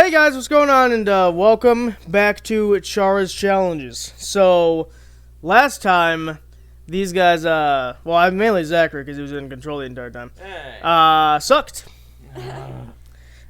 Hey guys, what's going on? And welcome back to Chara's Challenges. So, last time, these guys, well, mainly Zachary because he was in control the entire time, sucked.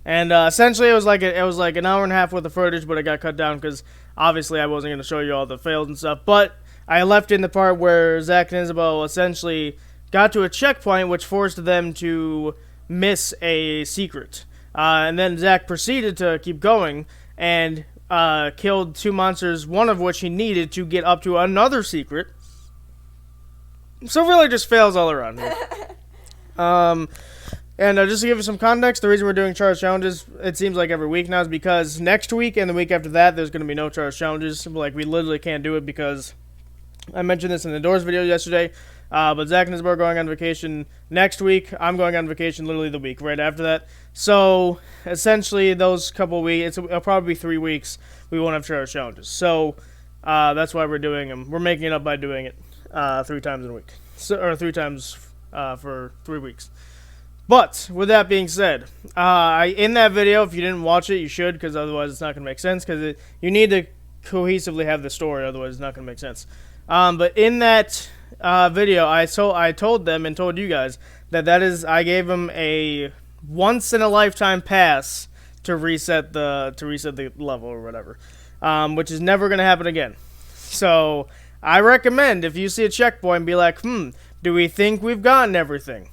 And essentially, it was like an hour and a half worth of footage, but it got cut down because obviously I wasn't going to show you all the fails and stuff. But I left in the part where Zach and Isabel essentially got to a checkpoint, which forced them to miss a secret. And then Zach proceeded to keep going and killed two monsters, one of which he needed to get up to another secret. So really just fails all around here. And just to give you some context, the reason we're doing Chara's Challenges, it seems like every week now, is because next week and the week after that, there's going to be no Chara's Challenges. Like, we literally can't do it because I mentioned this in the Doors video yesterday. But Zach and Isabel are going on vacation next week. I'm going on vacation literally the week right after that. So, essentially, those couple weeks, it'll probably be 3 weeks, we won't have Chara's Challenges. So, that's why we're doing them. We're making it up by doing it 3 times in a week. Or 3 times for 3 weeks. But, with that being said, in that video, if you didn't watch it, you should, because otherwise it's not going to make sense. Because you need to cohesively have the story, otherwise it's not going to make sense. But in that video, I told them and told you guys that I gave them a once in a lifetime pass to reset the level or whatever, which is never gonna happen again. So I recommend if you see a checkpoint, be like, do we think we've gotten everything?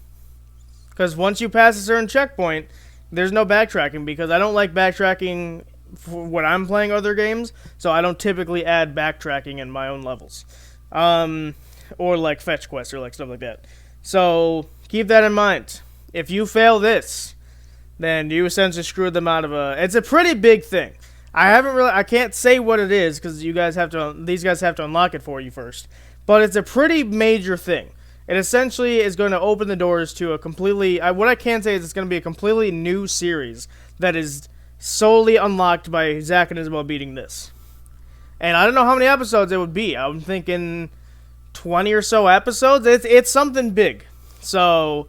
Because once you pass a certain checkpoint, there's no backtracking, because I don't like backtracking for when I'm playing other games, so I don't typically add backtracking in my own levels. Or like fetch quests or like stuff like that. So keep that in mind. If you fail this, then you essentially screwed them out of it's a pretty big thing. I can't say what it is because these guys have to unlock it for you first. But it's a pretty major thing. It essentially is going to open the doors to a completely, what I can say is it's going to be a completely new series that is solely unlocked by Zach and Isabel beating this. And I don't know how many episodes it would be. I'm thinking 20 or so episodes. It's something big. So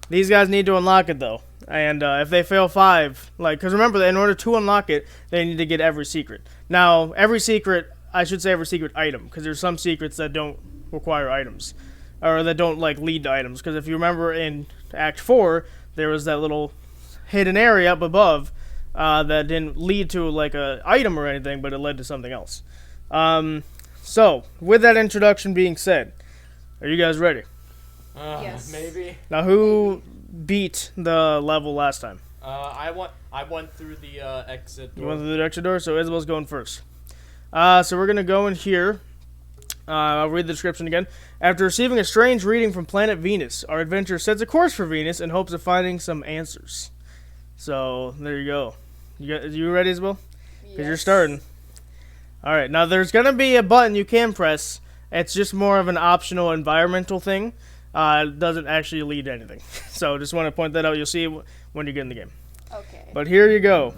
these guys need to unlock it though. And if they fail 5, because remember, in order to unlock it, they need to get every secret. Now, every secret item, because there's some secrets that don't require items, or that don't lead to items. Because if you remember in Act 4, there was that little hidden area up above that didn't lead to a item or anything, but it led to something else. So, with that introduction being said, are you guys ready? Yes. Maybe. Now, who beat the level last time? I went through the exit door. You went through the exit door, so Isabel's going first. So we're going to go in here. I'll read the description again. After receiving a strange reading from planet Venus, our adventurer sets a course for Venus in hopes of finding some answers. So, there you go. You ready, Isabel? Because you're starting. Alright, now there's going to be a button you can press. It's just more of an optional environmental thing. It doesn't actually lead to anything. So just want to point that out. You'll see it when you get in the game. Okay. But here you go.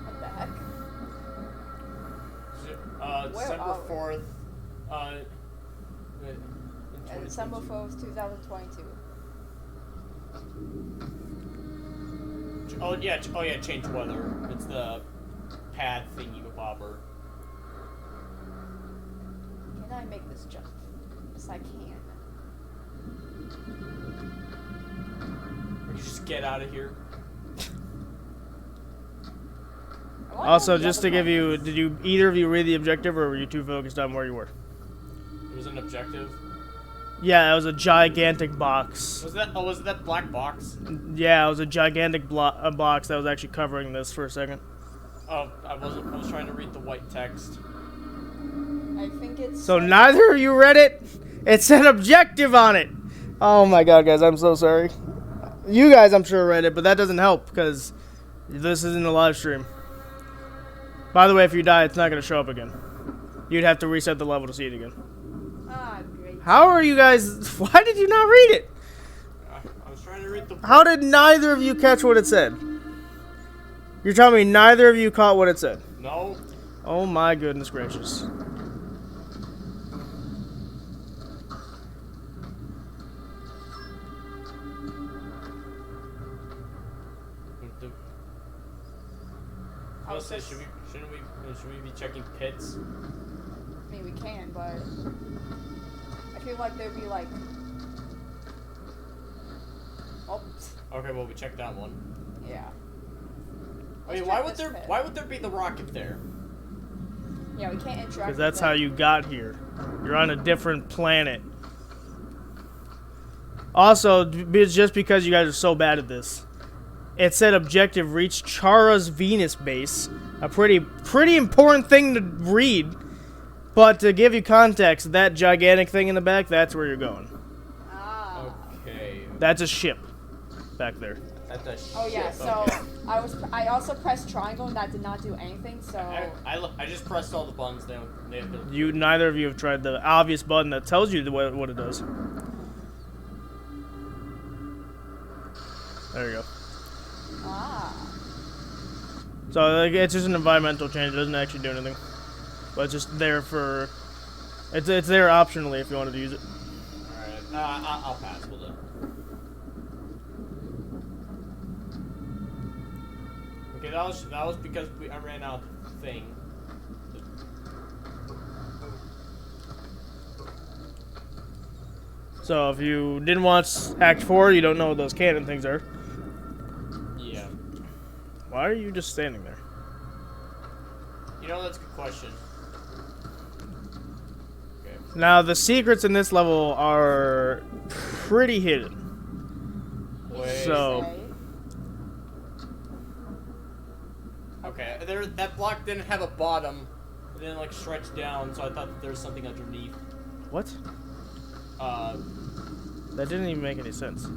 What the heck? December 4th. December 4th, 2022. Oh yeah, change weather. It's the pad thingy bobber. Can I make this jump? Yes, I can. Or you just get out of here. Also, just to give you, did either of you read the objective, or were you too focused on where you were? It was an objective. Yeah, it was a gigantic box. Was it that black box? Yeah, it was a gigantic box that was actually covering this for a second. Oh, I was trying to read the white text. I think it's... So neither of you read it? It said objective on it! Oh my god, guys, I'm so sorry. You guys, I'm sure, read it, but that doesn't help, because this isn't a live stream. By the way, if you die, it's not going to show up again. You'd have to reset the level to see it again. Ah, great. How are you guys... Why did you not read it? I was trying to read the... How did neither of you catch what it said? You're telling me neither of you caught what it said? No. Oh my goodness gracious. I was say, should we be checking pits? I mean, we can, but I feel like there'd be like. Oh. Okay, well we checked that one. Yeah. I mean, Let's why check this pit. would there be the rocket there? Yeah, we can't interact. Because that's with how them. you got here. You're on a different planet. Also, it's just because you guys are so bad at this. It said objective reach Chara's Venus base. A pretty important thing to read. But to give you context, that gigantic thing in the back, that's where you're going. Ah. Okay. That's a ship back there. That's a ship. Oh yeah. So Okay. I also pressed triangle and that did not do anything. So. I just pressed all the buttons. They don't. You neither of you have tried the obvious button that tells you what it does. There you go. Ah. So like, it's just an environmental change. It doesn't actually do anything, but it's just there for. It's there optionally if you wanted to use it. All right. I'll pass with it. Okay, that was because I ran out of the thing. So if you didn't watch Act 4, you don't know what those cannon things are. Yeah. Why are you just standing there? You know, that's a good question. Okay. Now the secrets in this level are pretty hidden. Wait. So- Say. Okay, that block didn't have a bottom. It didn't like stretch down, so I thought that there was something underneath. What? That didn't even make any sense.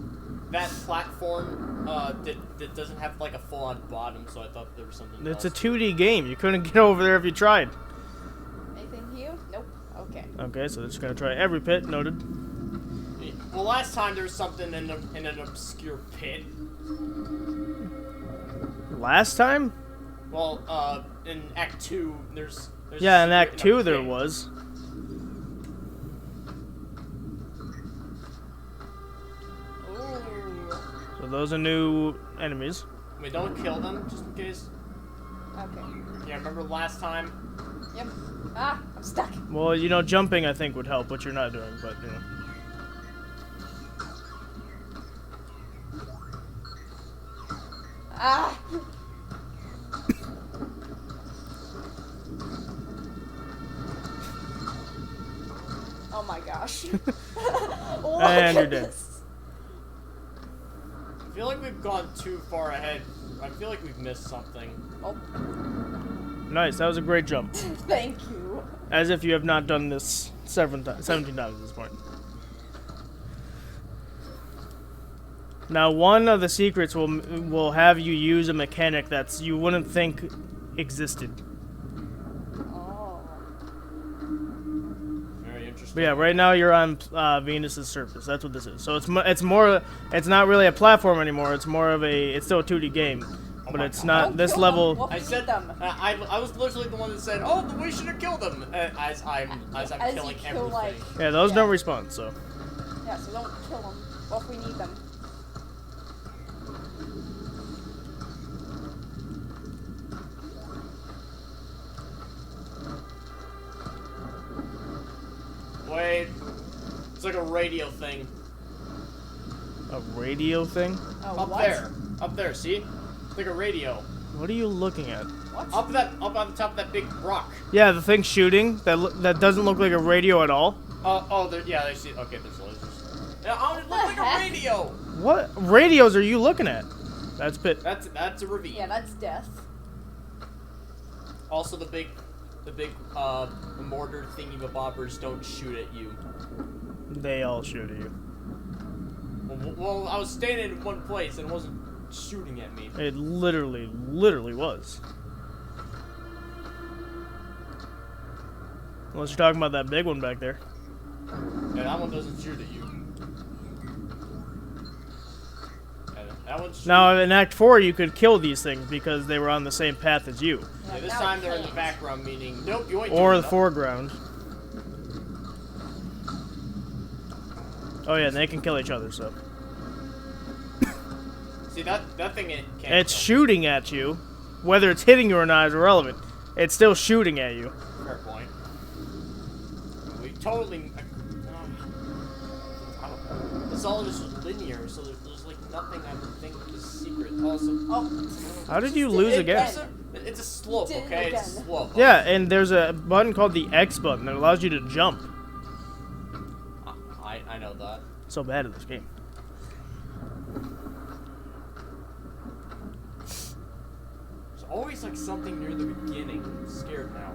That platform that doesn't have like a full-on bottom, so I thought there was something. It's else. a 2D game. You couldn't get over there if you tried. Anything here? Nope. Okay. Okay, so they're just gonna try every pit. Noted. Well, last time there was something in an obscure pit. Last time? Well, in Act 2, there's Yeah, a in secret Act 2 a there pit. was. Ooh. So those are new enemies. Wait, don't kill them, just in case. Okay. Yeah, remember last time? Yep. Ah, I'm stuck. Well, you know, jumping I think would help, which you're not doing, but you know. Ah. Oh my gosh. Look And you're at dead. this. I feel like we've gone too far ahead. I feel like we've missed something. Oh, Nice, that was a great jump. thank you. As if you have not done this 17 times at this point. Now, one of the secrets will have you use a mechanic that's you wouldn't think existed. Oh. Very interesting. But yeah, right now you're on Venus's surface. That's what this is. So it's more. It's not really a platform anymore. It's more of a. It's still a 2D game, but my it's God. not Don't this kill level. them. We'll I feed said them. I was literally the one that said, "Oh, we should have killed them." As I'm As you killing kill, everything. like- Yeah, those Yeah. don't respawn. So Yeah, so don't kill them. Well, if we need them. Wait, it's like a radio thing a radio thing. Oh, up what? there. See, it's like a radio What are you looking at? What? up on the top of that big rock. Yeah, the thing shooting that doesn't look like a radio at all. Yeah, they see. Okay, there's lasers. Yeah, it looks like the a heck? radio. What radios are you looking at? That's pit. That's a ravine. Yeah, that's death. Also, the big mortar thingy-bobbers don't shoot at you. They all shoot at you. Well, I was standing in one place and it wasn't shooting at me. It literally was. Unless you're talking about that big one back there. Yeah, that one doesn't shoot at you. Yeah, that one's Now, in Act 4, you could kill these things because they were on the same path as you. Yeah, this now time we they're in the can't. background, meaning nope, you ain't Or doing the nothing. foreground. Oh yeah, and they can kill each other, so. See that thing it can't. It's kill. shooting at you, Whether it's hitting you or not is irrelevant. It's still shooting at you. Fair point. We totally. It's all just linear, so there's like nothing I would think is secret. Also, How did you lose again? It's a slope, okay? It's a slope. Yeah, and there's a button called the X button that allows you to jump. I know that. So bad at this game. There's always like something near the beginning. I'm scared now.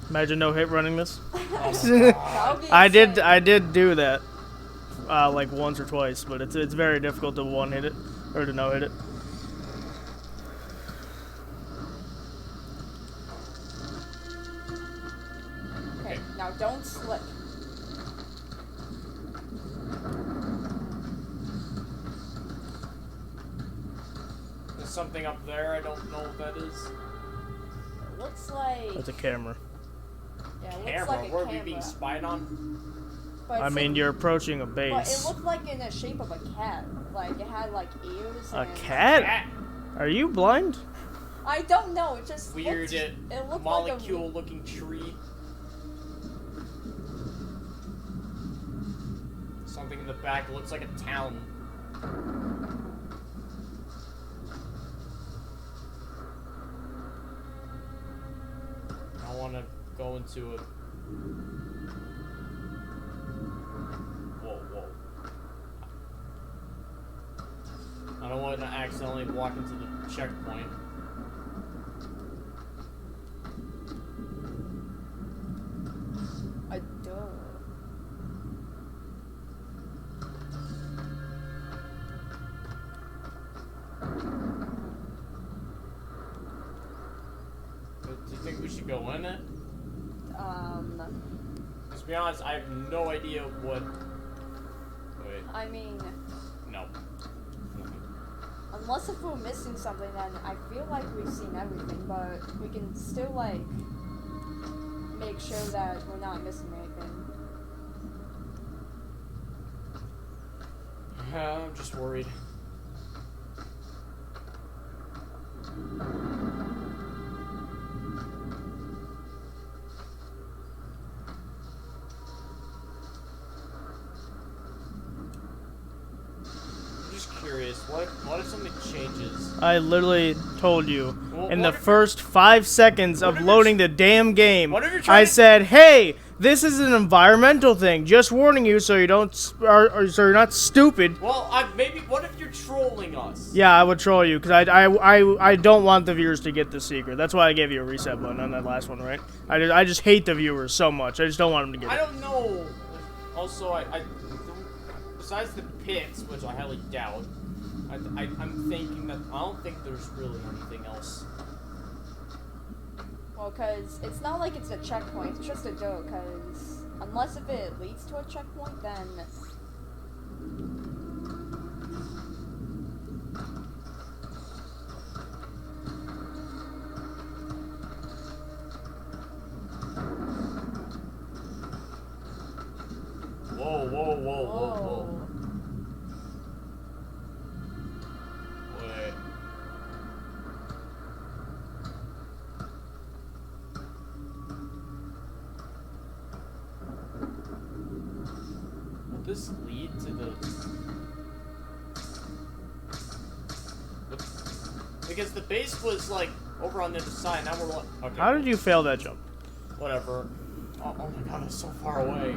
Imagine no hit running this. That would be I insane. did do that, like once or twice, but it's very difficult to one hit it or to no hit it. Okay, now don't slip. There's something up there. I don't know what that is. It looks like. That's a camera. Yeah, it looks Camera. like a Were we camera. being spied on? But I it's mean, like- you're approaching a But it base. looked like in the shape of a cat. Like it had like ears. A and... cat? Cat. Are you blind? I don't know. It just Weird. Looked, it looked Molecule-looking tree. Something in the back looks like a town. I want to go into a. Whoa. I don't want to accidentally walk into the checkpoint. A door. Do you think we should go in it? To be honest, I have no idea what. Wait, I mean, no. unless if we're missing something, then I feel like we've seen everything, but we can still like make sure that we're not missing anything. I'm just worried. I'm just curious. What if something changes? I literally told you Well, in what the if first 5 seconds what of if you're loading the damn game. what if you're trying I to- said, "Hey, this is an environmental thing. Just warning you, so you don't, or so you're not stupid." Well, maybe. What if you're trolling us? Yeah, I would troll you because I don't want the viewers to get the secret. That's why I gave you a reset button on that last one, right? I just hate the viewers so much. I just don't want them to get I it. don't know. Also, besides the pits, which I highly doubt, I'm thinking that I don't think there's really anything else. Well, cause it's not like it's a checkpoint; it's just a door. Cause unless if it leads to a checkpoint, then Whoa. Wait. Will this lead to the... Because the base was like over on the other side, now we're like... Okay, How did you fail that jump? whatever. Oh my god, that's so far away.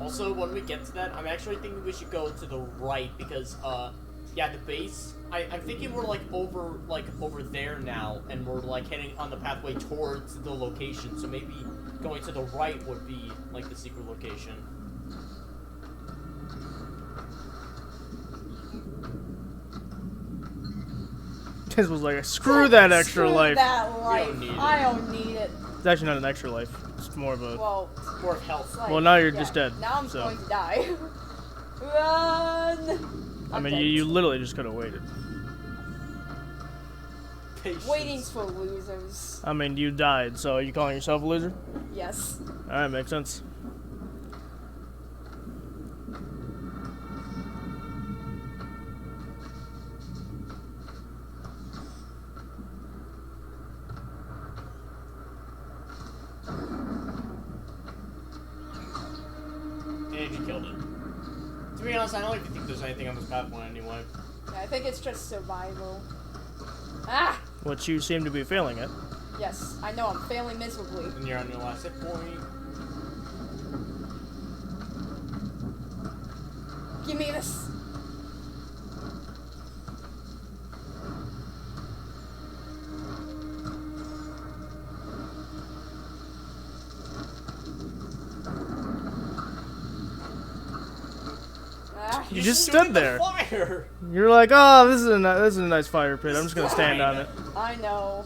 Also, when we get to that, I'm actually thinking we should go to the right because, yeah, the base. I'm thinking we're like over there now, and we're like heading on the pathway towards the location. So maybe going to the right would be like the secret location. This was like, screw that extra Screw life. that life. don't need it. I don't need it. It's actually not an extra life. It's it's more of a. Well, More of health. it's like, Well, now you're yeah, just dead, Now I'm so. going to die. Run! I I'm mean, dead. you literally just could have waited. Patience. Waiting's for losers. I mean, you died, so are you calling yourself a loser? Yes. Alright, makes sense. And you killed it. To be honest, I don't even think there's anything on this pathway anyway. Yeah, I think it's just survival. Ah! Which you seem to be failing at. Yes, I know, I'm failing miserably. And you're on your last hit point. Give me this! Ah, You just Shooting stood the there. Fire! You're like, oh, this is a nice fire pit. I'm just gonna stand on it. I know.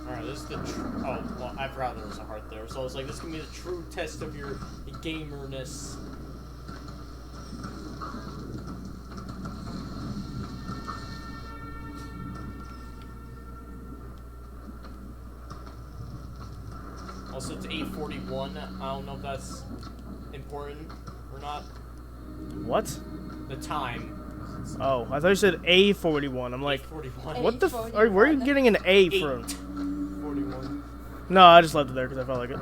Alright, this is the oh, well, I forgot there was a heart there. So it's like, this can be the true test of your gamerness. Also, it's 8:41. I don't know if that's important or not. What? The time. Oh, I thought you said A41. I'm like, 41. what the? Where are you getting an A from? 41. No, I just left it there because I felt like it.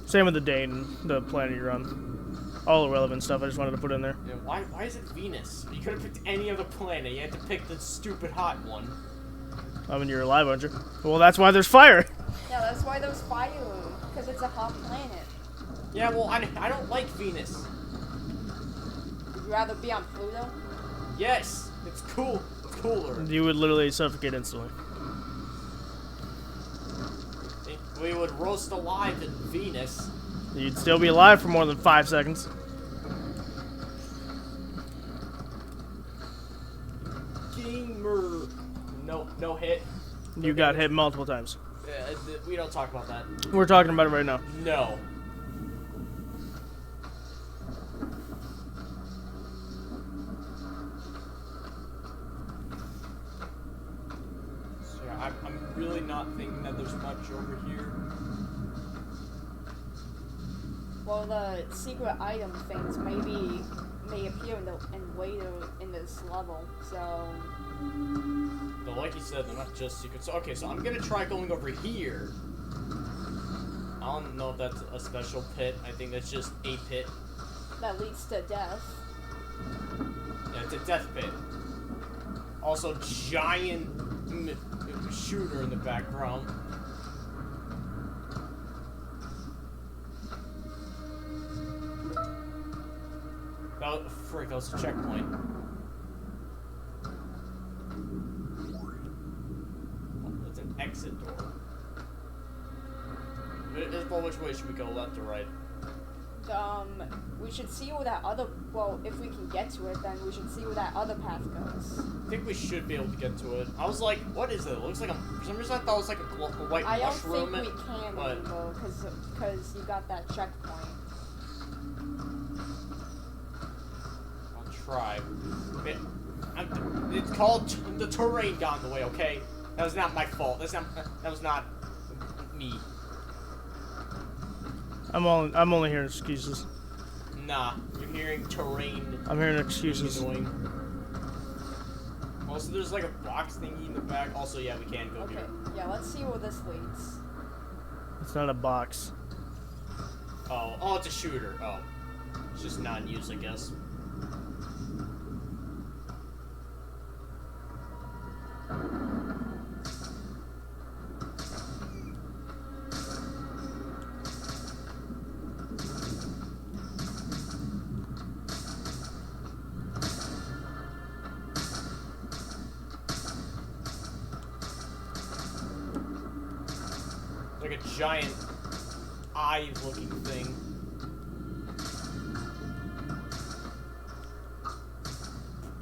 Same with the date and the planet you're on. All the relevant stuff I just wanted to put in there. Yeah, why is it Venus? You could have picked any other planet. You had to pick the stupid hot one. I mean, you're alive, aren't you? Well, that's why there's fire. Yeah, that's why there's fire, because it's a hot planet. Yeah, well, I don't like Venus. Would you rather be on Pluto? Yes, it's cool. It's cooler. You would literally suffocate instantly. We would roast alive in Venus. You'd still be alive for more than 5 seconds. Gamer. No hit. You got hit multiple times. We don't talk about that. We're talking about it right now. No. So yeah, I'm really not thinking that there's much over here. Well, the secret item things may appear in later in this level, so... But like you said, they're not just secrets. Okay, so I'm gonna try going over here. I don't know if that's a special pit. I think that's just a pit. that leads to death. Yeah, it's a death pit. Also, giant shooter in the background. Oh, frick, that was a checkpoint. Oh, it's an exit door. Well, which way should we go, left or right? We should see where that other, well, if we can get to it, then we should see where that other path goes. I think we should be able to get to it. I was like, what is it? It looks like for some reason I thought it was like a white I don't think mushroom. we can but anymore, because you got that checkpoint. I'll try. It's called the terrain got in the way, okay? That was not my fault. That was not me. I'm only hearing excuses. Nah, you're hearing terrain. I'm hearing being excuses. annoying. Also, there's like a box thingy in the back. Also, yeah, we can go Okay, here. yeah, let's see where this leads. It's not a box. Oh, it's a shooter. Oh, it's just not in use, I guess. like a giant eye-looking thing.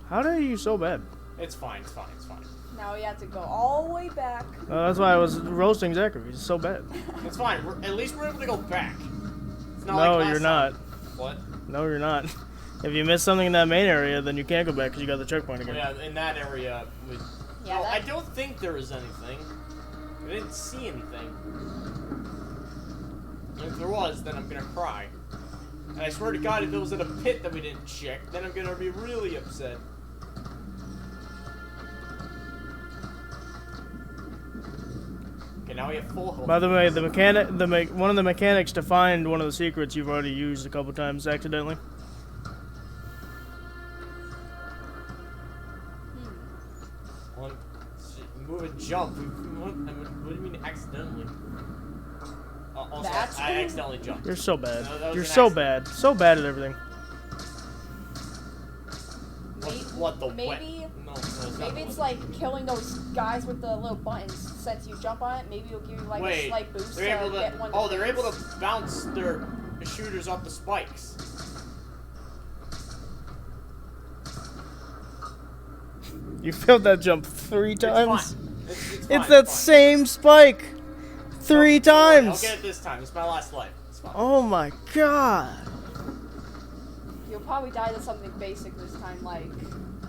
How did you so bad? It's fine. It's fine. It's fine. Now we have to go all the way back. That's why I was roasting Zachary. He's so bad. It's fine. At least we're able to go back. It's not No, like you're last not. time. What? No, you're not. If you miss something in that main area, then you can't go back because you got the checkpoint again. Yeah, in that area. Yeah, I that- don't think there is anything. I didn't see anything. If there was, then I'm gonna cry. And I swear to God, if it was in a pit that we didn't check, then I'm gonna be really upset. Okay, now we have full health. By the way, one of the mechanics to find one of the secrets you've already used a couple times accidentally. One, move and jump. What do you mean accidentally? Also, That's I accidentally jumped. You're so bad. No, that was You're an so accident. bad. So bad at everything. What the maybe, wet? No, it's not maybe it's the like killing those guys with the little buttons. Since you jump on it, maybe it'll give you like a slight boost they're able to get one. oh, they're able defense. to bounce their shooters off the spikes. You failed that jump 3 times. It's fine. It's It's fine, that fine. same spike 3 Don't worry, times. I'll get it this time. It's my last life. It's fine. Oh my god. You'll probably die to something basic this time, like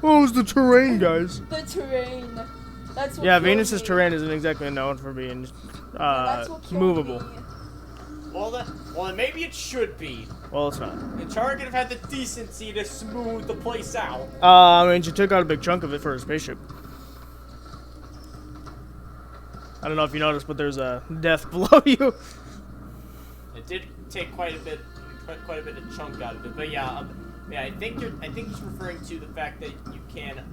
What was the terrain, guys? the terrain. That's what Yeah, killed Venus's me. terrain isn't exactly known for being That's what killed movable. me. Well, then maybe it should be. Well, it's not. And Chara could have had the decency to smooth the place out. I mean, she took out a big chunk of it for her spaceship. I don't know if you noticed, but there's a death below you. It did take quite a bit of chunk out of it, but yeah, I think he's referring to the fact that you can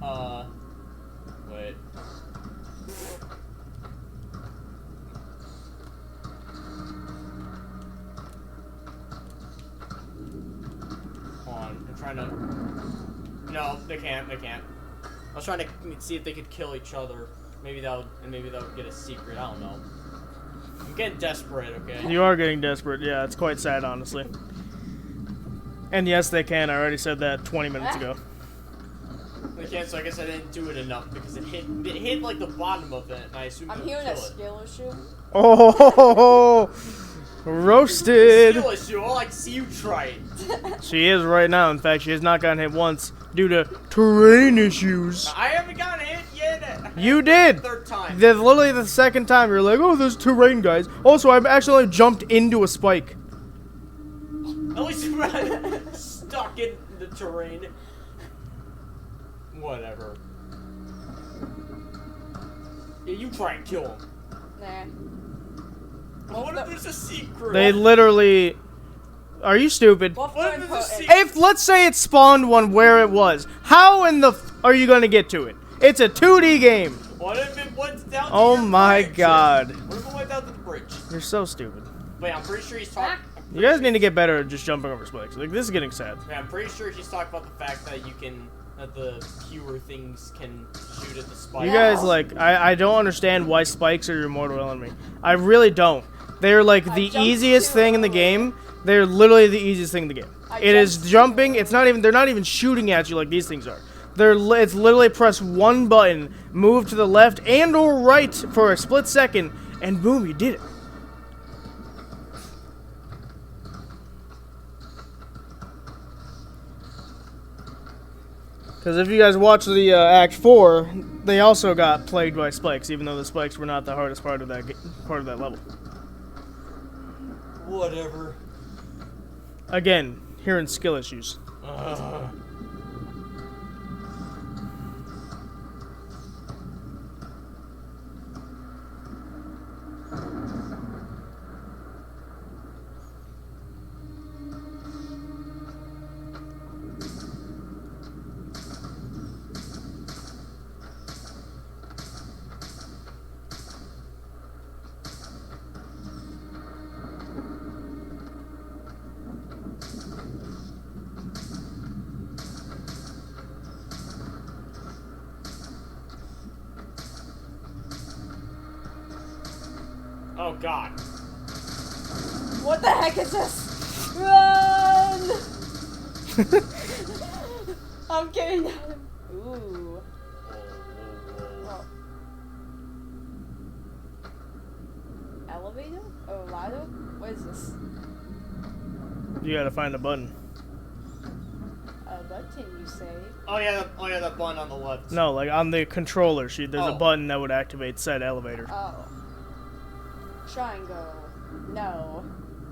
wait. Hold on, I'm trying to. No, they can't. I was trying to see if they could kill each other. Maybe that would get a secret. I don't know. I'm getting desperate. Okay. You are getting desperate. Yeah, it's quite sad, honestly. And yes, they can. I already said that 20 minutes ago. They can't, so I guess I didn't do it enough because it hit like the bottom of it, and I assumed it I'm would hearing kill a it. skill issue. Oh, roasted. Skill issue. I'll like see you try it. She is right now. In fact, she has not gotten hit once due to terrain issues. I haven't gotten hit yet. You did. Third time. That's literally the second time you're like, oh, there's terrain, guys. Also, I've actually jumped into a spike. At least you're not stuck in the terrain. Whatever. Yeah, you try and kill him. Nah. What if there's a secret? They literally. Are you stupid? Both What are if there's a important. secret? If let's say it spawned one where it was, how in the are you gonna get to it? It's a 2D game. What if it went down to Oh your my bridge? god, What if it went down to the bridge? you're so stupid. Wait, I'm pretty sure he's talking. You guys need to get better at just jumping over spikes. Like this is getting sad. Yeah, I'm pretty sure he's talking about the fact that that the pure things can shoot at the spike. You guys like I don't understand why spikes are your mortal enemy. I really don't. They're like the jumped easiest too thing in the early. game. They're literally the easiest thing in the game. I It is jumped too jumping. It's not even. They're not even shooting at you like these things are. It's literally press one button, move to the left and or right for a split second, and boom, you did it. Because if you guys watch the Act 4, they also got plagued by spikes, even though the spikes were not the hardest part of that level. Whatever. Again, hearing skill issues. Oh god. What the heck is this? Run! I'm getting out. Ooh. Oh. Elevator? Oh, ladder? What is this? You gotta find a button. A button, you say? Oh yeah, that button on the left. No, like on the controller sheet, there's a Oh. button that would activate said elevator. Oh. Triangle. No.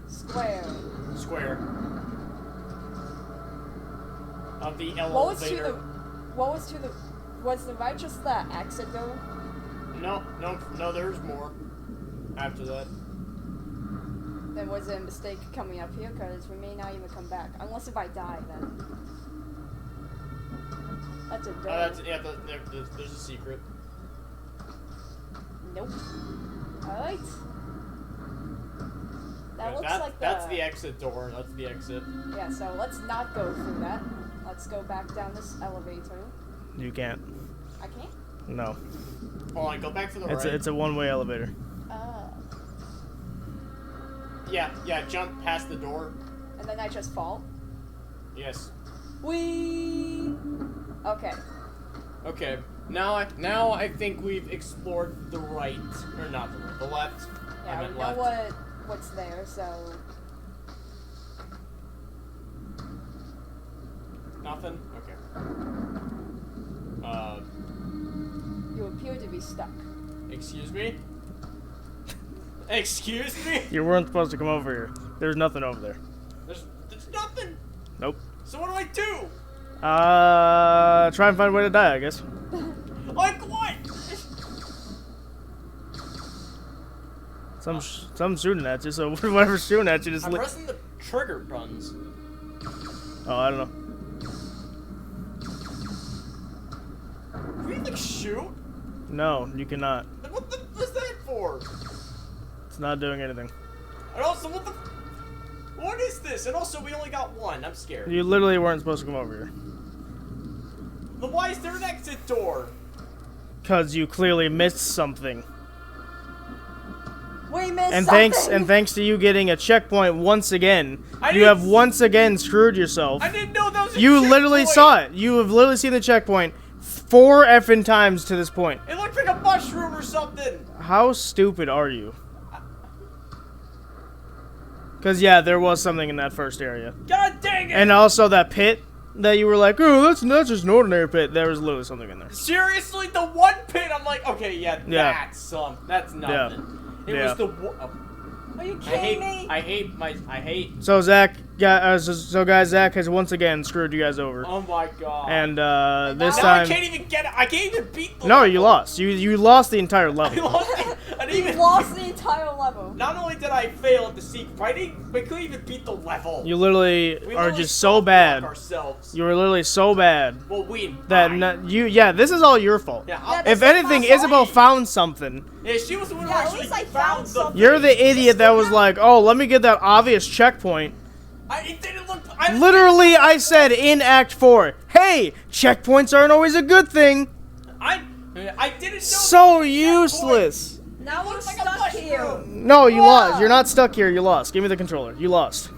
Square. Square. Of the What was to elevator. the... What was to the... Was the right just the exit door? No, there's more. After that. Then was it a mistake coming up here? Because we may not even come back. Unless if I die, then. That's a door. There's a secret. Nope. Alright. That looks like That's the exit door. That's the exit. Yeah, so let's not go through that. Let's go back down this elevator. You can't. I can't? No. Hold on, go back to the It's right. it's a one-way elevator. Yeah, jump past the door. And then I just fall. Yes. Whee! Okay. Okay. Now I think we've explored the right, or not the right, the left. I Yeah, meant we know left. what's there, so... Nothing? Okay. You appear to be stuck. Excuse me? Excuse me? You weren't supposed to come over here. There's nothing over there. There's nothing. Nope. So what do I do? Try and find a way to die, I guess. Like what? Some shooting at you, so whatever's shooting at you, just I'm pressing the trigger buttons. Oh, I don't know. Can we like shoot? No, you cannot. Then what the is that for? It's not doing anything. And also, what is this? And also, we only got one. I'm scared. You literally weren't supposed to come over here. Then why is there an exit door? Cause you clearly missed something. We missed And something! thanks to you getting a checkpoint once again, I you have didn't- once again screwed yourself. I didn't know that was a You literally checkpoint. saw it. You have literally seen the checkpoint 4 effing times to this point. It looked like a mushroom or something. How stupid are you? Cause yeah, there was something in that first area. God dang it! And also that pit that you were like, oh, that's just an ordinary pit. There was literally something in there. Seriously, the one pit. I'm like, okay, yeah, Yeah. that's nothing. It Yeah. was the. Are you I kidding hate. me? I hate. So Zach, guys, Zach has once again screwed you guys over. Oh my god. And this now time, I can't even get it. I can't even beat the. no, level. you lost. You lost the entire I level. lost it. I didn't We even. lost the entire level. Not only did I fail at the secret, I couldn't even beat the level. You literally We are literally just so soft-locked bad. Ourselves. You were literally so bad Well, we. that yeah, this is all your fault. Yeah, Yeah, If this is anything, my fault. Isabel found something. Yeah, she was the one who Yeah, at actually least I found found the. something. You're the idiot that was like, oh, let me get that obvious checkpoint. It didn't look. Literally, I said in Act 4, hey, checkpoints aren't always a good thing. I didn't know. So that useless. Now we're looks like a stuck mushroom. here. No, you Wow. lost. You're not stuck here. You lost. Give me the controller. You lost.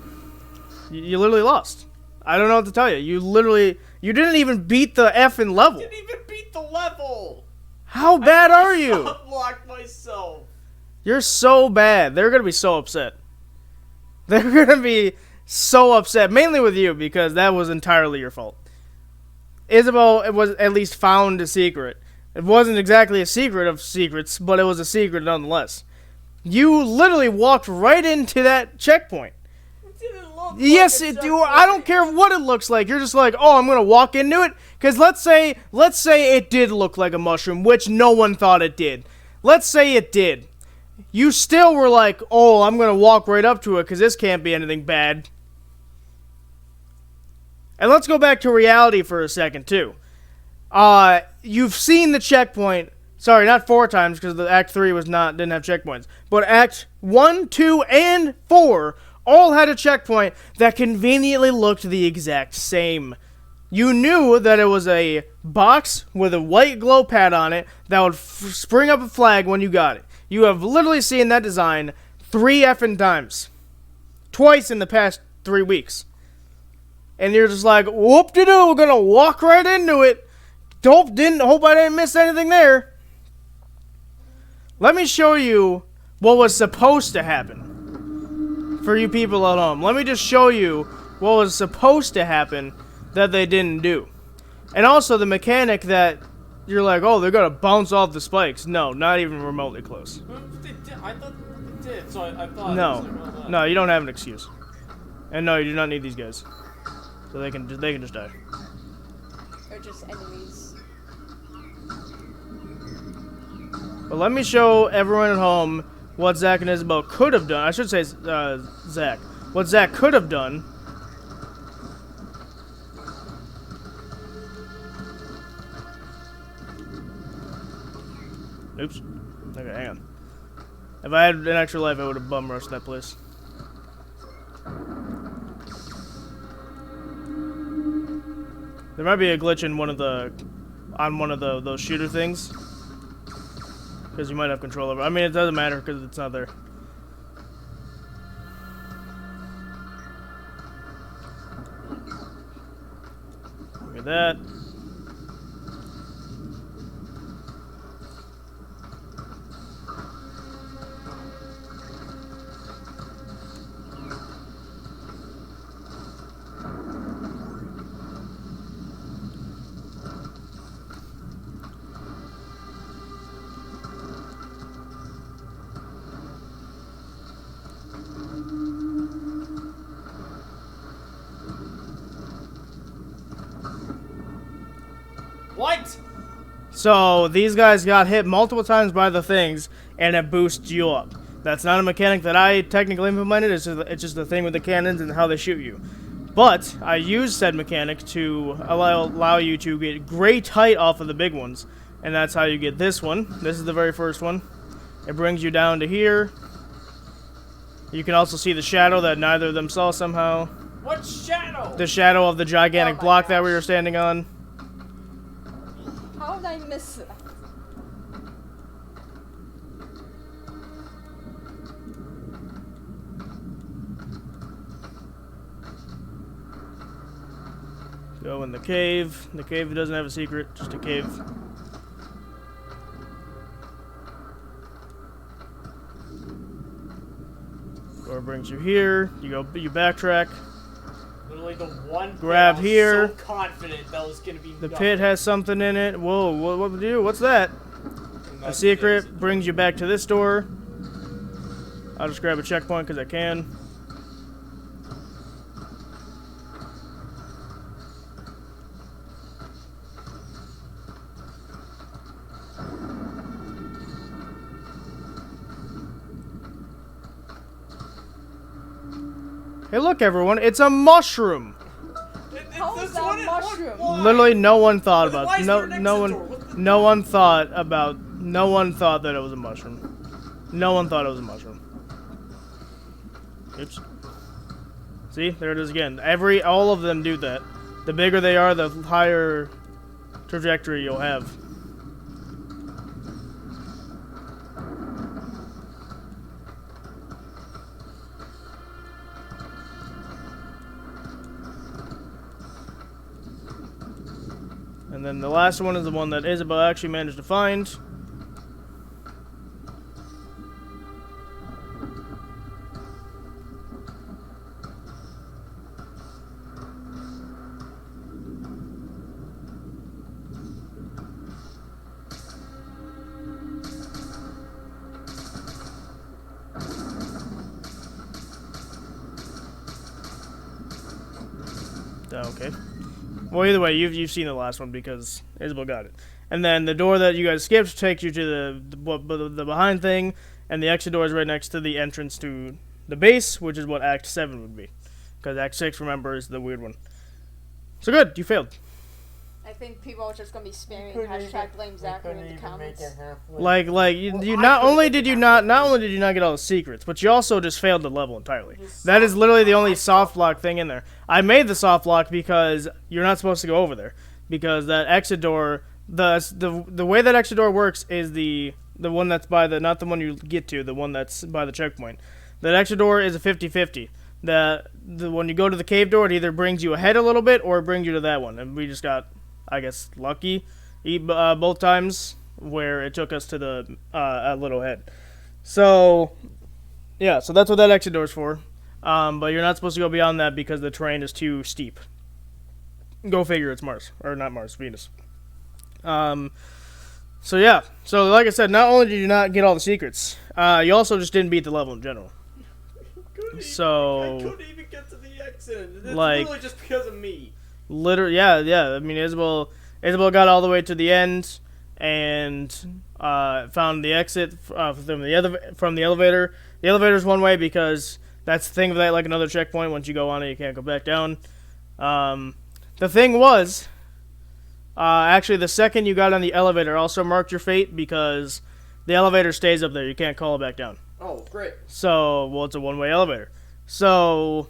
You literally lost. I don't know what to tell you. You didn't even beat the effing level. I didn't even beat the level. How bad are you? Unlocked myself. You're so bad. They're gonna be so upset. They're gonna be so upset, mainly with you, because that was entirely your fault. Isabel, it was at least found a secret. It wasn't exactly a secret of secrets, but it was a secret nonetheless. You literally walked right into that checkpoint. It didn't look. Yes, like a it. I don't care what it looks like. You're just like, oh, I'm gonna walk into it, because let's say it did look like a mushroom, which no one thought it did. Let's say it did. You still were like, oh, I'm gonna walk right up to it, because this can't be anything bad. And let's go back to reality for a second too. You've seen the checkpoint. Sorry, not 4 times, because the Act 3 didn't have checkpoints. But Act 1, 2, and 4 all had a checkpoint that conveniently looked the exact same. You knew that it was a box with a white glow pad on it that would spring up a flag when you got it. You have literally seen that design 3 effing times. twice in the past 3 weeks. And you're just like, whoop-de-doo, we're gonna walk right into it. Hope I didn't miss anything there. Let me show you what was supposed to happen. For you people at home. Let me just show you what was supposed to happen that they didn't do. And also the mechanic that you're like, oh, they're gonna bounce off the spikes. No, not even remotely close. I thought it did, so I thought. No, you don't have an excuse. And no, you do not need these guys. So they can just die. Or just enemies. But let me show everyone at home what Zach and Isabel could have done. I should say Zach. What Zach could have done. Oops. Okay, hang on. If I had an extra life, I would have bum rushed that place. There might be a glitch in one of those shooter things, because you might have control over it. I mean, it doesn't matter because it's not there. Look at that. What? So these guys got hit multiple times by the things, and it boosts you up. That's not a mechanic that I technically implemented. It's just the thing with the cannons and how they shoot you. But I used said mechanic to allow you to get great height off of the big ones, and that's how you get this one. This is the very first one. It brings you down to here. You can also see the shadow that neither of them saw somehow. What shadow? The shadow of the gigantic block that we gosh. were standing on. How did I miss that? Go in the cave. The cave doesn't have a secret, just a cave. Door brings you here. You backtrack. Literally the one Grab thing I was here. so confident that was gonna be The nothing. pit has something in it. Whoa, what would you do? What's that? And A that's secret it. brings you back to this door. I'll just grab a checkpoint because I can. Hey, look, everyone! It's a mushroom. How is that a mushroom? Why? Literally, no one thought Why about is no there an no exit one door? What the- no one thought that it was a mushroom. No one thought it was a mushroom. Oops. See, there it is again. All of them do that. The bigger they are, the higher trajectory you'll have. And then the last one is the one that Isabel actually managed to find. Okay. Well, either way, you've seen the last one because Isabel got it. And then the door that you guys skipped takes you to the behind thing, and the exit door is right next to the entrance to the base, which is what Act 7 would be. Because Act 6, remember, is the weird one. So good, you failed. I think people are just gonna be spamming hashtag blame Zachary in the comments. Like you not only did you not get all the secrets, but you also just failed the level entirely. That is literally the only soft block thing in there. I made the soft block because you're not supposed to go over there, because that exit door, the way that exit door works is the one that's by the, not the one you get to, the one that's by the checkpoint. That exit door is a 50-50. when you go to the cave door, it either brings you ahead a little bit or it brings you to that one. And we just got, I guess, lucky both times where it took us to the a little head. So, yeah, so that's what that exit door is for. But you're not supposed to go beyond that because the terrain is too steep. Go figure, it's Mars. Or not Mars, Venus. So yeah, so like I said, not only did you not get all the secrets, you also just didn't beat the level in general. I So, couldn't even get to the exit. It's like- literally just because of me. literally, yeah. I mean, Isabel got all the way to the end and found the exit from the elevator. The elevator's one way because that's the thing of that, like another checkpoint. Once you go on it, you can't go back down. The thing was, actually, the second you got on the elevator also marked your fate because the elevator stays up there. You can't call it back down. Oh, great. So, well, it's a one-way elevator. So,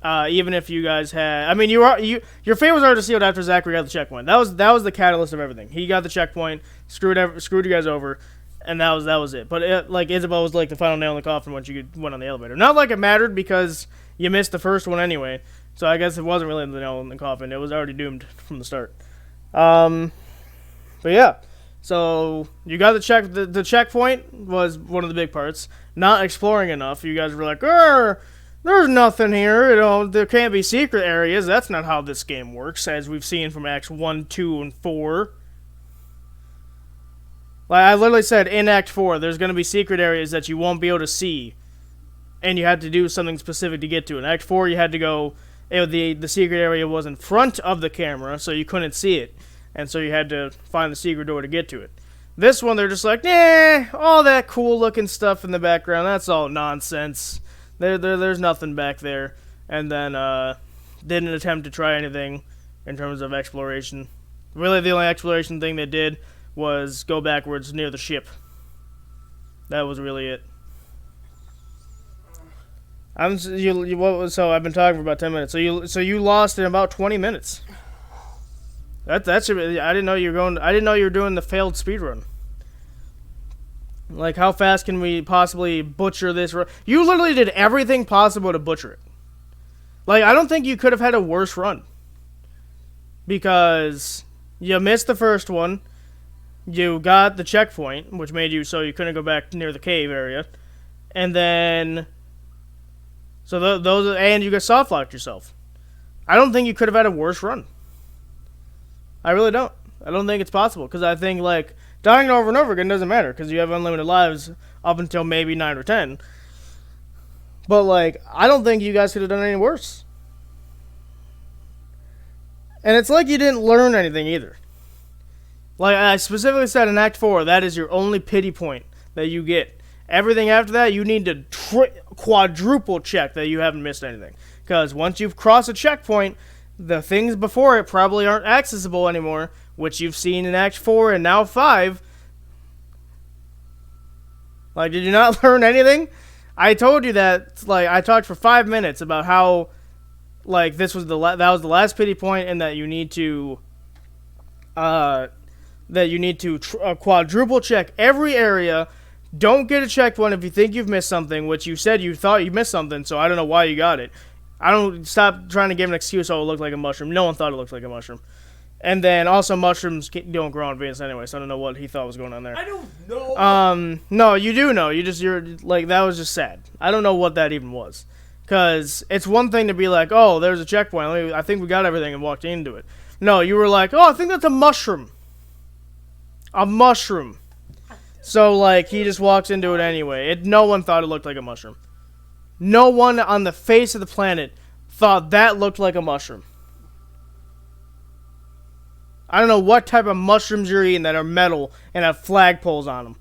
even if you guys had, I mean, your fate was already sealed after Zachary got the checkpoint. That was the catalyst of everything. He got the checkpoint, screwed you guys over, and that was it. But like Isabel was like the final nail in the coffin once you went on the elevator. Not like it mattered because you missed the first one anyway. So I guess it wasn't really the nail in the coffin. It was already doomed from the start. But yeah. So you got the checkpoint was one of the big parts. Not exploring enough. You guys were like, there's nothing here. There can't be secret areas. That's not how this game works, as we've seen from Acts 1, 2, and 4. Like I literally said in Act 4, there's going to be secret areas that you won't be able to see, and you had to do something specific to get to. In Act 4, you had to go. The secret area was in front of the camera, so you couldn't see it. And so you had to find the secret door to get to it. This one, they're just like, all that cool-looking stuff in the background, that's all nonsense. There's nothing back there. And then didn't attempt to try anything in terms of exploration. Really, the only exploration thing they did was go backwards near the ship. That was really it. So I've been talking for about 10 minutes. So you lost in about 20 minutes. I didn't know you were doing the failed speedrun. Like, how fast can we possibly butcher this? You literally did everything possible to butcher it. Like, I don't think you could have had a worse run. Because you missed the first one. You got the checkpoint, which made you so you couldn't go back near the cave area. And then... So and you got soft-locked yourself. I don't think you could have had a worse run. I really don't. I don't think it's possible, because I think, like, dying over and over again doesn't matter, because you have unlimited lives up until maybe 9 or 10. But, like, I don't think you guys could have done any worse. And it's like you didn't learn anything either. Like, I specifically said in Act 4, that is your only pity point that you get. Everything after that, you need to quadruple check that you haven't missed anything. Because once you've crossed a checkpoint, the things before it probably aren't accessible anymore, which you've seen in Act 4 and now 5. Like, did you not learn anything? I told you that, like, I talked for 5 minutes about how, like, this was that was the last pity point, and that you need to, quadruple check every area. Don't get a checkpoint if you think you've missed something, which you said you thought you missed something, so I don't know why you got it. Stop trying to give an excuse, oh, it looked like a mushroom. No one thought it looked like a mushroom. And then, also, mushrooms don't grow on Venus anyway, so I don't know what he thought was going on there. I don't know. No, you do know. You're, like, that was just sad. I don't know what that even was. Because it's one thing to be like, oh, there's a checkpoint. I think we got everything and walked into it. No, you were like, oh, I think that's a mushroom. A mushroom. So, like, he just walks into it anyway. No one thought it looked like a mushroom. No one on the face of the planet thought that looked like a mushroom. I don't know what type of mushrooms you're eating that are metal and have flagpoles on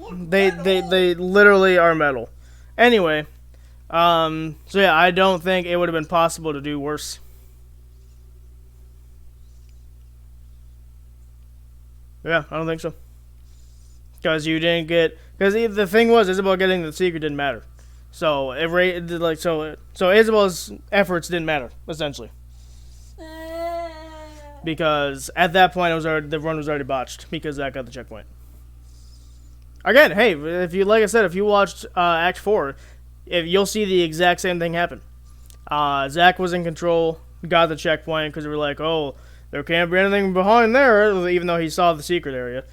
them. They literally are metal. Anyway, so yeah, I don't think it would have been possible to do worse. Yeah, I don't think so. Because you didn't get... Because the thing was, Isabel getting the secret didn't matter. So, so Isabel's efforts didn't matter, essentially. Because at that point, the run was already botched, because that got the checkpoint. Again, hey, if you watched Act 4, you'll see the exact same thing happen. Zach was in control, got the checkpoint because we were like, oh, there can't be anything behind there, even though he saw the secret area.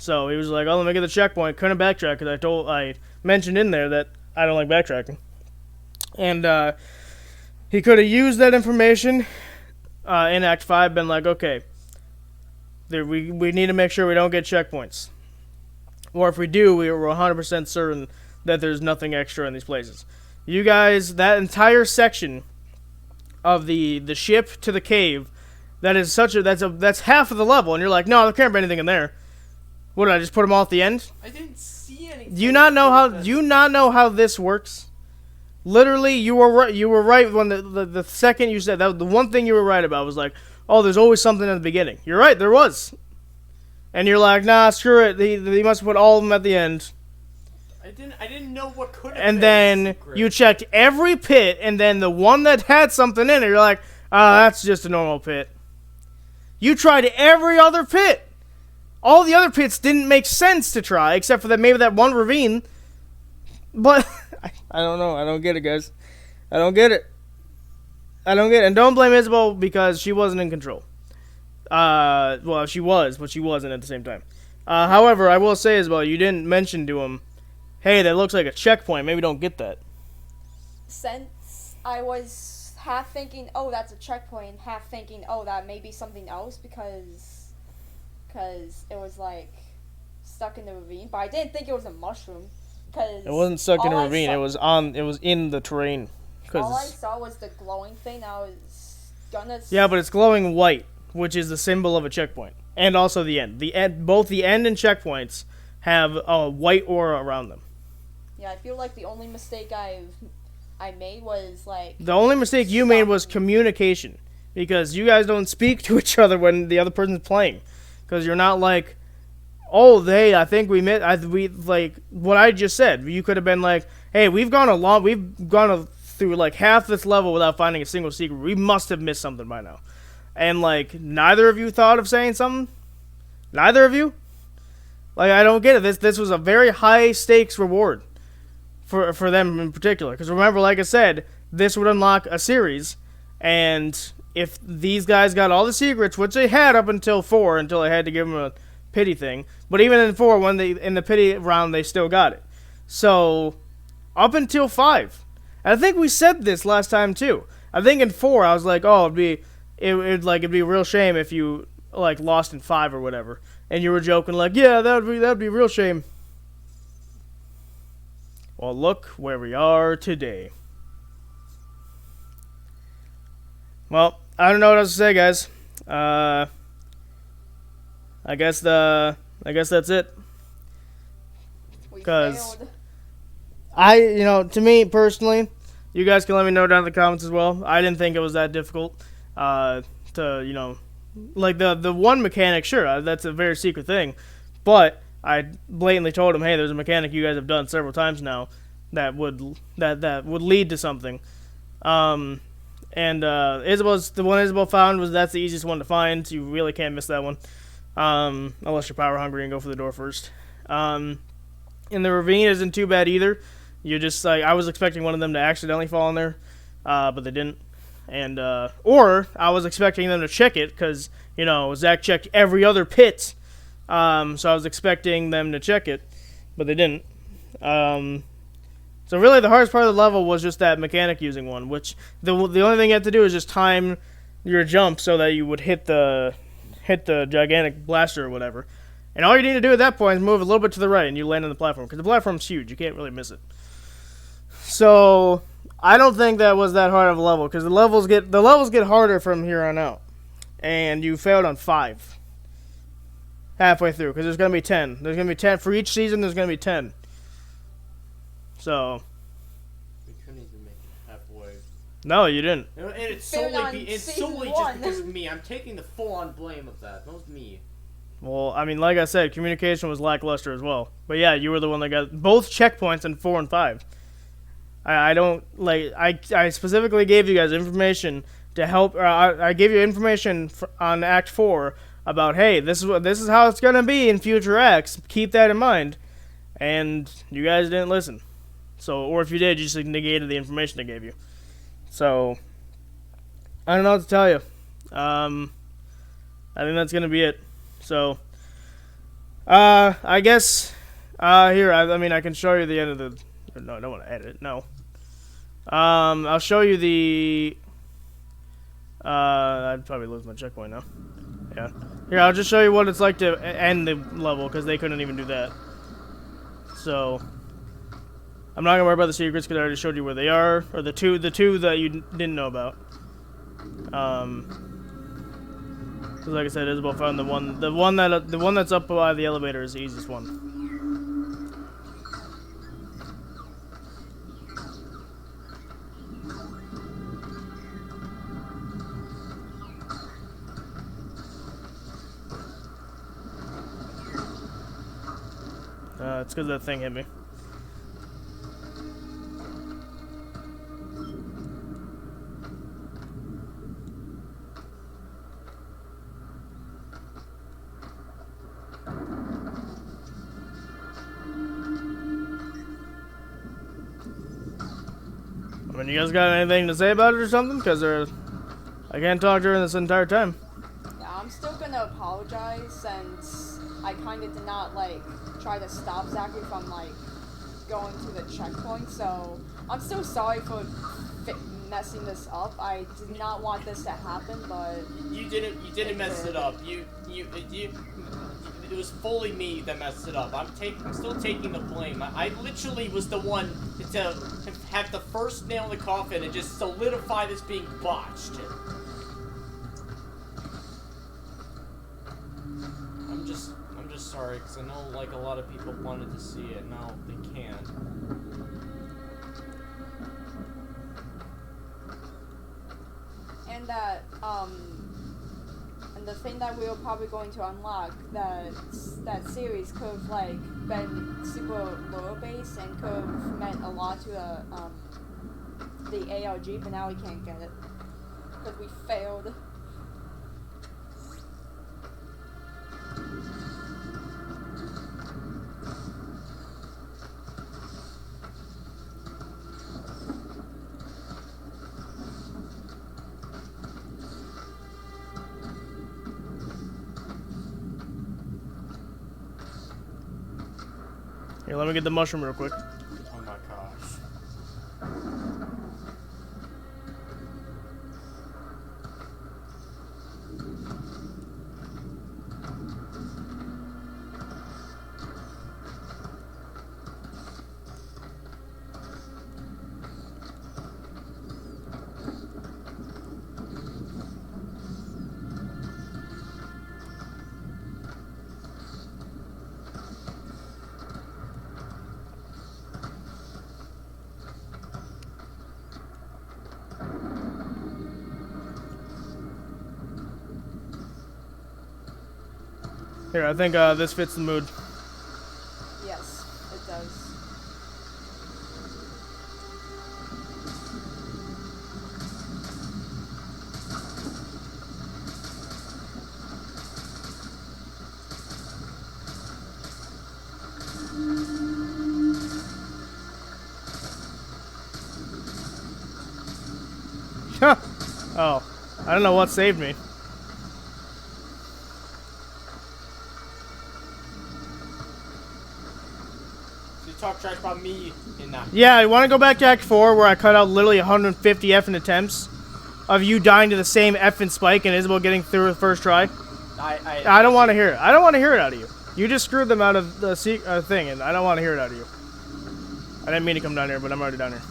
So he was like, oh, let me get the checkpoint. Couldn't backtrack because I mentioned in there that I don't like backtracking. And he could have used that information in Act 5, been like, okay, we need to make sure we don't get checkpoints. Or if we do, we're 100% certain that there's nothing extra in these places. You guys, that entire section of the ship to the cave, that's half of the level, and you're like, no, there can't be anything in there. What did I just put them all at the end? I didn't see anything. Do you not know how this works? Literally, you were right. You were right when the second you said that. The one thing you were right about was like, oh, there's always something at the beginning. You're right, there was. And you're like, nah, screw it. He must have put all of them at the end. I didn't know what could have And been then secret. you checked every pit, and then the one that had something in it, you're like, that's just a normal pit. You tried every other pit. All the other pits didn't make sense to try, except for maybe that one ravine. But I don't know. I don't get it, guys. I don't get it. And don't blame Isabel because she wasn't in control. Well, she was, but she wasn't at the same time. However, I will say, Isabel, you didn't mention to him, hey, that looks like a checkpoint. Maybe don't get that. Since I was half thinking, oh, that's a checkpoint, half thinking, oh, that may be something else because it was like stuck in the ravine. But I didn't think it was a mushroom. Cause It wasn't stuck in a all I ravine. saw- It was in the terrain. all I saw was the glowing thing. I was gonna. Yeah, but it's glowing white, which is the symbol of a checkpoint, and also the end. Both the end and checkpoints have a white aura around them. Yeah, I feel like the only mistake I made was like. The only mistake you made was communication, because you guys don't speak to each other when the other person's playing, because you're not like, oh, I think we like what I just said. You could have been like, hey, we've gone through like half this level without finding a single secret. We must have missed something by now. And like neither of you thought of saying something. Neither of you. Like I don't get it. This was a very high stakes reward for them in particular. Because remember, like I said, this would unlock a series, and if these guys got all the secrets, which they had up until 4, until I had to give them a pity thing. But even in 4, in the pity round, they still got it. So up until 5. And I think we said this last time too. I think in 4 I was like, oh, it'd be a real shame if you like lost in 5 or whatever. And you were joking like, yeah, that'd be a real shame. Well, look where we are today. Well, I don't know what else to say, guys. I guess that's it. We 'Cause- failed. To me personally, you guys can let me know down in the comments as well. I didn't think it was that difficult. Like the one mechanic, sure, that's a very secret thing, but I blatantly told him, hey, there's a mechanic you guys have done several times now that would lead to something. And the one Isabel found that's the easiest one to find. You really can't miss that one, unless you're power hungry and go for the door first. And the ravine isn't too bad either. You just like I was expecting one of them to accidentally fall in there, but they didn't. And or I was expecting them to check it because Zach checked every other pit, so I was expecting them to check it, but they didn't. So really, the hardest part of the level was just that mechanic using one, which the only thing you had to do is just time your jump so that you would hit the gigantic blaster or whatever. And all you need to do at that point is move a little bit to the right, and you land on the platform because the platform's huge. You can't really miss it. So I don't think that was that hard of a level because the levels get harder from here on out, and you failed on 5 halfway through because there's gonna be 10. There's gonna be 10 for each season. There's gonna be 10. So We couldn't even make it halfway. no, you didn't. And it's Failed on solely season just 1. because of me. I'm taking the full-on blame of that. That was me. Well, I mean, like I said, communication was lackluster as well. But yeah, you were the one that got both checkpoints in 4 and 5. I specifically gave you guys information to help. I gave you information on Act 4 about, hey, this is how it's gonna be in future acts. Keep that in mind. And you guys didn't listen. So, or if you did, you just negated the information they gave you. So, I don't know what to tell you. I think that's gonna be it. So, I guess here. I mean, I can show you the end of the. No, I don't want to edit it. No. I'll show you the. I'd probably lose my checkpoint now. Yeah. Here, I'll just show you what it's like to end the level because they couldn't even do that. So, I'm not gonna worry about the secrets because I already showed you where they are, or the two that you didn't know about. Because like I said, Isabel found the one that's up by the elevator is the easiest one. It's because that thing hit me. I mean, you guys got anything to say about it or something? Because I can't talk during this entire time. Yeah, I'm still gonna apologize since I kind of did not like try to stop Zachary from like going to the checkpoint. So I'm still sorry for messing this up. I did not want this to happen, but you didn't mess it up. It was fully me that messed it up. I'm still taking the blame. I literally was the one to have the first nail in the coffin and just solidify this being botched. I'm just sorry because I know like a lot of people wanted to see it. Now they can't. and that and the thing that we were probably going to unlock, that series could have like been super lower base and could have meant a lot to the ARG, but now we can't get it because we failed. Here, let me get the mushroom real quick. Oh my gosh. Here, I think this fits the mood. Yes, it does. Oh, I don't know what saved me. You talk trash about me in that. Yeah, I want to go back to Act 4 where I cut out literally 150 effing attempts of you dying to the same effing spike and Isabel getting through the first try. I don't want to hear it. I don't want to hear it out of you. You just screwed them out of the thing, and I don't want to hear it out of you. I didn't mean to come down here, but I'm already down here.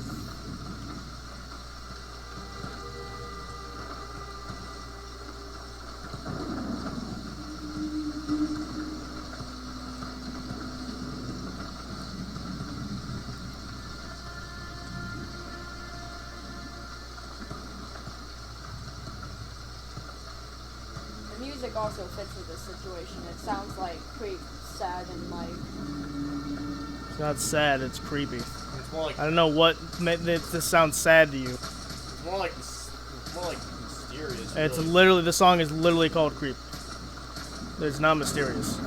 The music also fits with this situation. It sounds like pretty sad and like. It's not sad, it's creepy. It's more like I don't know what made this sound sad to you. it's more like mysterious. It's really. literally, the song is literally called Creep. It's not mysterious.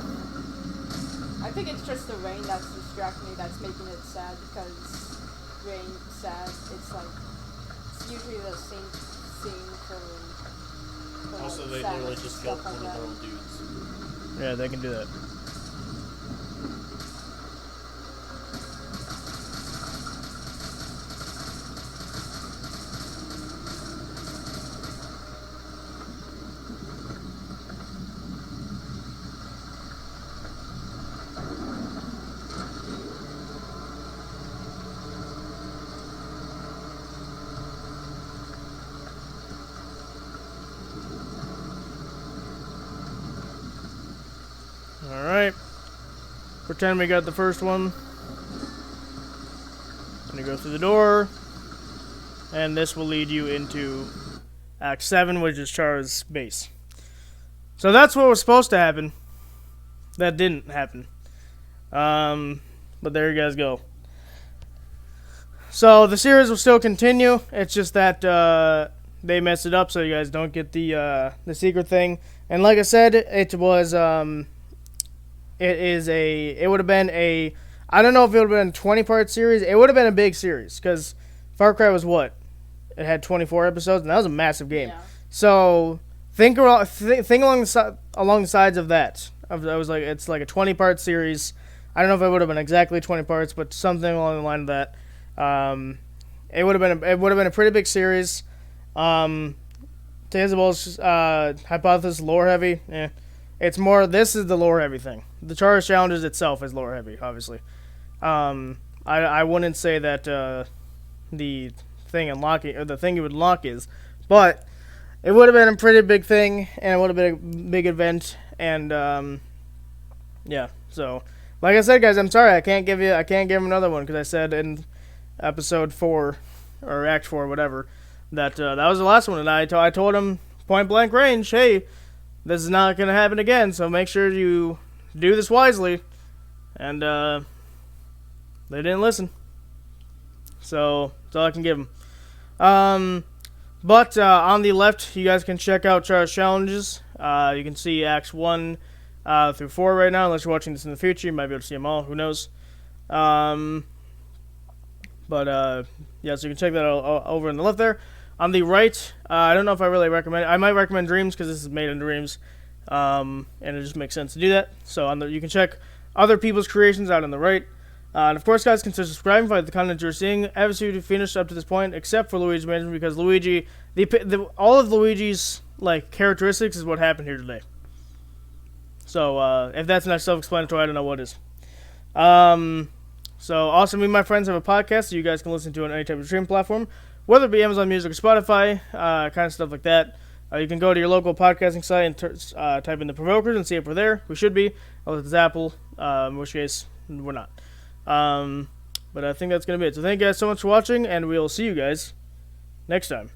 I think it's just the rain that's distracting me, that's making it sad, because rain sad, it's like it's usually the same scene for Also, like, they sadness literally and just stuff killed like one of that. their own dudes. Yeah, they can do that. Alright. Pretend we got the first one. Gonna go through the door. And this will lead you into Act 7, which is Chara's base. So that's what was supposed to happen. That didn't happen. But there you guys go. So the series will still continue. It's just that they messed it up so you guys don't get the secret thing. And like I said, it was it would have been a, I don't know if it would have been a 20-part series. It would have been a big series because Far Cry was what? It had 24 episodes, and that was a massive game. Yeah. So think along the sides of that. I was like, it's like a 20-part series. I don't know if it would have been exactly 20 parts, but something along the line of that. It would have been a pretty big series. To Isabel's hypothesis, lore heavy. It's more. This is the lore heavy thing. The Chara Challenges itself is lore heavy, obviously. I wouldn't say that the thing unlocking or the thing you would unlock is, but it would have been a pretty big thing, and it would have been a big event, and yeah. So, like I said, guys, I'm sorry I can't give him another one because I said in episode 4 or Act 4, whatever, that that was the last one, and I told him point blank range, hey, this is not gonna happen again, so make sure you do this wisely, and they didn't listen. So that's all I can give them. But on the left, you guys can check out Chara's Challenges. You can see Acts 1 through 4 right now. Unless you're watching this in the future, you might be able to see them all. Who knows? Yeah, so you can check that out over on the left there. On the right, I don't know if I really recommend it. I might recommend Dreams because this is made in Dreams. And it just makes sense to do that. So you can check other people's creations out on the right. And of course, guys, consider subscribing for the content you're seeing. Everything you've finished up to this point, except for Luigi's Mansion, because Luigi, all of Luigi's like characteristics is what happened here today. So if that's not self-explanatory, I don't know what is. So also, me and my friends have a podcast that you guys can listen to on any type of streaming platform, whether it be Amazon Music or Spotify, kind of stuff like that. You can go to your local podcasting site and type in the Provokers and see if we're there. We should be. Unless it's Apple, in which case we're not. But I think that's going to be it. So thank you guys so much for watching, and we'll see you guys next time.